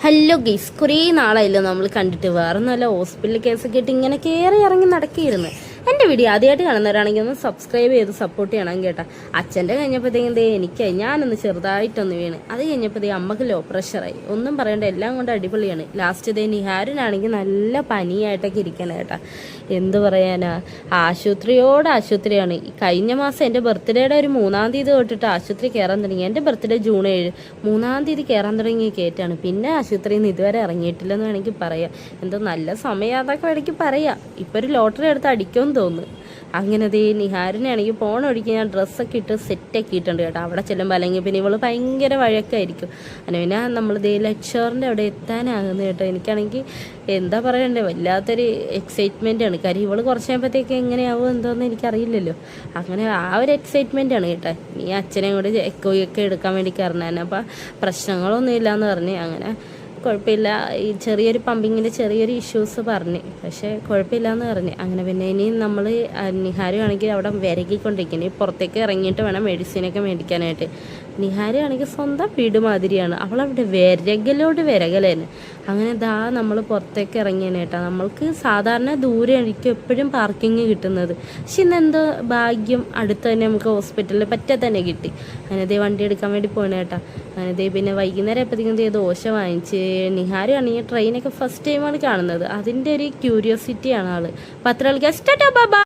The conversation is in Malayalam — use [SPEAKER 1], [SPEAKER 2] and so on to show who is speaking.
[SPEAKER 1] ഹലോ ഗൈസ്, കുറേ നാളായല്ലോ നമ്മൾ കണ്ടിട്ട്. വേറെ നല്ല ഹോസ്പിറ്റൽ കേസൊക്കെ ഇട്ട് ഇങ്ങനെ കയറി ഇറങ്ങി നടക്കിയിരുന്നു. എൻ്റെ വീഡിയോ ആദ്യമായിട്ട് കാണുന്നവരാണെങ്കിൽ ഒന്ന് സബ്സ്ക്രൈബ് ചെയ്ത് സപ്പോർട്ട് ചെയ്യണം കേട്ടോ. അച്ഛൻ്റെ കഴിഞ്ഞപ്പോഴത്തേക്കും എനിക്കായി ഞാനൊന്ന് ചെറുതായിട്ടൊന്ന് വീണ്. അത് കഴിഞ്ഞപ്പോഴത്തേ അമ്മക്ക് ലോ പ്രഷറായി. ഒന്നും പറയണ്ട, എല്ലാം കൊണ്ട് അടിപൊളിയാണ്. ലാസ്റ്റ് നിഹാരനാണെങ്കിൽ നല്ല പനിയായിട്ടൊക്കെ ഇരിക്കണം കേട്ടോ. എന്ത് പറയാനാ, ആശുപത്രിയാണ്. കഴിഞ്ഞ മാസം എൻ്റെ ബർത്ത്ഡേയുടെ ഒരു 3-ാം തീയതി തൊട്ടിട്ട് ആശുപത്രി കയറാൻ തുടങ്ങി. എൻ്റെ ബർത്ത്ഡേ ജൂൺ 7, 3-ാം തീയതി കയറാൻ തുടങ്ങിയ കയറ്റാണ്. പിന്നെ ആശുപത്രിയിൽ നിന്ന് ഇതുവരെ ഇറങ്ങിയിട്ടില്ലെന്ന് വേണമെങ്കിൽ പറയാം. എന്തോ നല്ല സമയം അതൊക്കെ വേണമെങ്കിൽ പറയാം. ഇപ്പോൾ ഒരു ലോട്ടറി എടുത്ത് അടിക്കുമെന്ന് തോന്നുന്നു. അങ്ങനെ നിഹാരനാണെങ്കിൽ പോണ ഒഴിക്ക് ഞാൻ ഡ്രസ്സൊക്കെ ഇട്ട് സെറ്റാക്കി ഇട്ടുണ്ട് കേട്ടോ. അവിടെ ചെല്ലുമ്പോൾ അല്ലെങ്കിൽ പിന്നെ ഇവള് ഭയങ്കര വഴക്കായിരിക്കും. അങ്ങനെ പിന്നെ നമ്മൾ ലെക്ചറിൻ്റെ അവിടെ എത്താനാകുന്നു കേട്ടോ. എനിക്കാണെങ്കിൽ എന്താ പറയണ്ടേ, വല്ലാത്തൊരു എക്സൈറ്റ്മെൻ്റ് ആണ്. കാര്യം ഇവള് കുറച്ച് കഴിയുമ്പോഴത്തേക്ക് എങ്ങനെയാവും എന്തോന്ന് എനിക്കറിയില്ലല്ലോ. അങ്ങനെ ആ ഒരു എക്സൈറ്റ്മെൻ്റ് ആണ് കേട്ടോ. നീ അച്ഛനെ കൂടെ എക്കോയൊക്കെ എടുക്കാൻ വേണ്ടി കയറണേനെ. അപ്പം പ്രശ്നങ്ങളൊന്നും ഇല്ലയെന്ന് പറഞ്ഞ് അങ്ങനെ കുഴപ്പമില്ല. ഈ ചെറിയൊരു പമ്പിങ്ങിൻ്റെ ചെറിയൊരു ഇഷ്യൂസ് പറഞ്ഞ്, പക്ഷേ കുഴപ്പമില്ല എന്ന് പറഞ്ഞ്. അങ്ങനെ പിന്നെ ഇനിയും നമ്മൾ നിഹാരമാണെങ്കിൽ അവിടെ വിരകിക്കൊണ്ടിരിക്കുന്നത്. ഈ പുറത്തേക്ക് ഇറങ്ങിയിട്ട് വേണം മെഡിസിനൊക്കെ മേടിക്കാനായിട്ട്. നിഹാരമാണെങ്കിൽ സ്വന്തം വീട് മാതിരിയാണ്. അവളവിടെ വിരകലേന്. അങ്ങനെ നമ്മൾ പുറത്തേക്ക് ഇറങ്ങിയേനേട്ടാ. നമ്മൾക്ക് സാധാരണ ദൂരെ ആയിരിക്കും എപ്പോഴും പാർക്കിങ് കിട്ടുന്നത്. പക്ഷെ ഇന്നെന്തോ ഭാഗ്യം അടുത്ത് തന്നെ നമുക്ക് ഹോസ്പിറ്റലിൽ തന്നെ കിട്ടി. അങ്ങനെ വണ്ടി എടുക്കാൻ വേണ്ടി പോകണേട്ടാ. അങ്ങനെ പിന്നെ വൈകുന്നേരം എപ്പോഴത്തേക്കും ദോശ വാങ്ങിച്ച്. നിഹാരമാണെങ്കിൽ ട്രെയിനൊക്കെ ഫസ്റ്റ് ടൈമാണ് കാണുന്നത്. അതിൻ്റെ ഒരു ക്യൂരിയോസിറ്റിയാണ് ആള്. പത്രം കളിക്കാൻ സ്റ്റാർട്ട്.